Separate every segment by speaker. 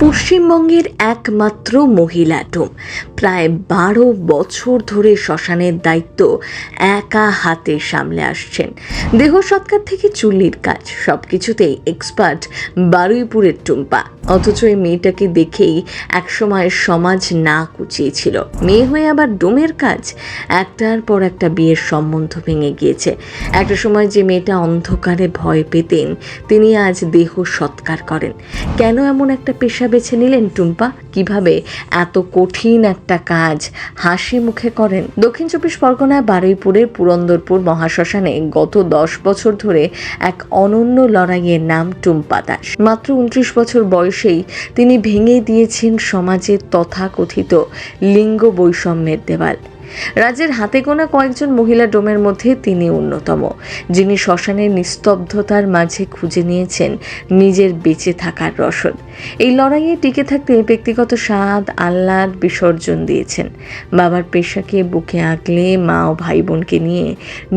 Speaker 1: পশ্চিমবঙ্গের একমাত্র মহিলা ডোম প্রায় ১২ বছর ধরে শ্মশানের দায়িত্ব একা হাতে সামলে আসছেন। দেহ সৎকার থেকে চুল্লির কাজ সবকিছুতেই এক্সপার্ট বারুইপুরের টুম্পা। অথচ এই মেয়েটাকে দেখেই একসময় সমাজ না কুচিয়েছিল। মেয়ে হয়ে আবার ডোমের কাজ, একটার পর একটা বিয়ের সম্বন্ধ ভেঙে গিয়েছে। একটা সময় যে মেয়েটা অন্ধকারে ভয় পেতেন, তিনি আজ দেহ সৎকার করেন। কেন এমন একটা পেশা বেছে নিলেন টুম্পা? কিভাবে এত কঠিন একটা কাজ হাসি মুখে করেন? দক্ষিণ চব্বিশ পরগনায় বারুইপুরের পুরন্দরপুর মহাশ্মশানে গত 10 বছর ধরে এক অনন্য লড়াইয়ের নাম টুম্পা দাস। মাত্র 29 বছর বয়সেই তিনি ভেঙে দিয়েছেন সমাজের তথাকথিত লিঙ্গ বৈষম্যের দেওয়াল। রাজ্যের হাতে গোনা কয়েকজন মহিলা ডোমের মধ্যে তিনি অন্যতম, যিনি শ্মশানের নিস্তব্ধতার মাঝে খুঁজে নিয়েছেন নিজের বেঁচে থাকার রসদ। এই লড়াইয়ে টিকে থাকতে ব্যক্তিগত স্বাদ আহ্লাদ বিসর্জন দিয়েছেন। বাবার পেশাকে বুকে আঁকলে মা ও ভাই বোনকে নিয়ে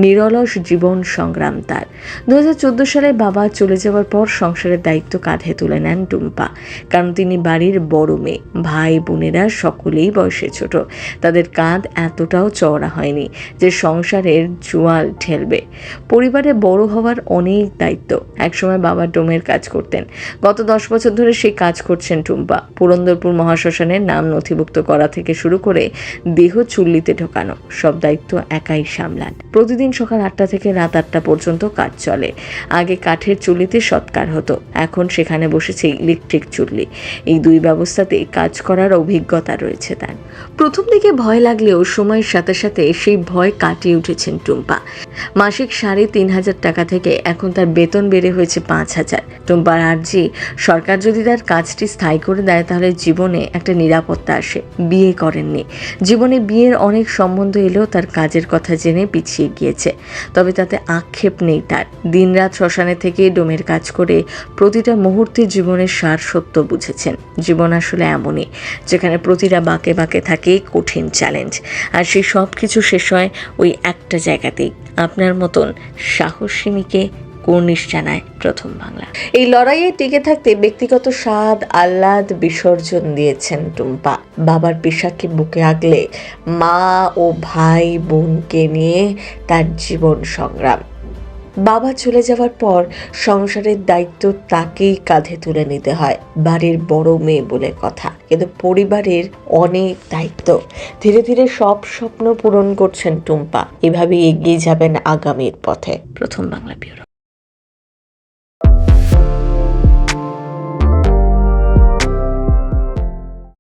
Speaker 1: নিরলস জীবন সংগ্রাম তার। 2014 সালে বাবা চলে যাওয়ার পর সংসারের দায়িত্ব কাঁধে তুলে নেন টুম্পা। কারণ তিনি বাড়ির বড় মেয়ে, ভাই বোনেরা সকলেই বয়সে ছোট। তাদের কাঁধ এতটাও চওড়া হয়নি যে সংসারের জোয়াল ঠেলবে। পরিবারে বড় হওয়ার অনেক দায়িত্ব। একসময় বাবা ডোমের কাজ করতেন, গত 10 বছর ধরে সেই কাজ করছেন টুম্পা। পুরন্দরপুর মহাশ্মশানের নাম নথিভুক্ত করা থেকে শুরু করে দেহ চুল্লিতে ঢোকানো সব দায়িত্ব একাই সামলান। প্রতিদিন সকাল 8টা থেকে রাত 8টা পর্যন্ত কাজ চলে। আগে কাঠের চুল্লিতে সৎকার হতো, এখন সেখানে বসেছে ইলেকট্রিক চুল্লি। এই দুই ব্যবস্থাতে কাজ করার অভিজ্ঞতা রয়েছে তার। প্রথম দিকে ভয় লাগলেও সময়ের সাথে সাথে সেই ভয় কাটিয়ে উঠেছেন টুম্পা। মাসিক 3,500 টাকা থেকে এখন তার বেতন বেড়ে হয়েছে 5,000। টুম্পার আর্জি, সরকার যদি তার কাজটি স্থায়ী করে দেয় তাহলে জীবনে একটা নিরাপত্তা আসে। বিয়ে করেননি, জীবনে বিয়ের অনেক সম্বন্ধ এলেও তার কাজের কথা জেনে পিছিয়ে গিয়েছে। তবে তাতে আক্ষেপ নেই তার। দিনরাত শ্মশানে থেকে ডোমের কাজ করে প্রতিটা মুহূর্তে জীবনের সার সত্য বুঝেছেন। জীবন আসলে এমনই, যেখানে প্রতিটা বাঁকে বাঁকে থাকে কঠিন চ্যালেঞ্জ, আর সেই সব কিছু শেষ হয় ওই একটা জায়গাতেই। আপনার মতন সাহসিনীকে কর্নিশ জানায় প্রথম বাংলা। এই লড়াইয়ে টিকে থাকতে ব্যক্তিগত স্বাদ আহ্লাদ বিসর্জন দিয়েছেন টুম্পা। বাবার পেশাকে বুকে আগলে মা ও ভাই বোনকে নিয়ে তার জীবন সংগ্রাম। বাবা চলে যাওয়ার পর সংসারের দায়িত্ব তাকেই কাঁধে তুলে নিতে হয়। বাড়ির বড় মেয়ে বলে কথা, কিন্তু পরিবারের অনেক দায়িত্ব। ধীরে ধীরে সব স্বপ্ন পূরণ করছেন টুম্পা। এভাবে এগিয়ে যাবেন আগামীর পথে। প্রথম বাংলা ব্যুরো।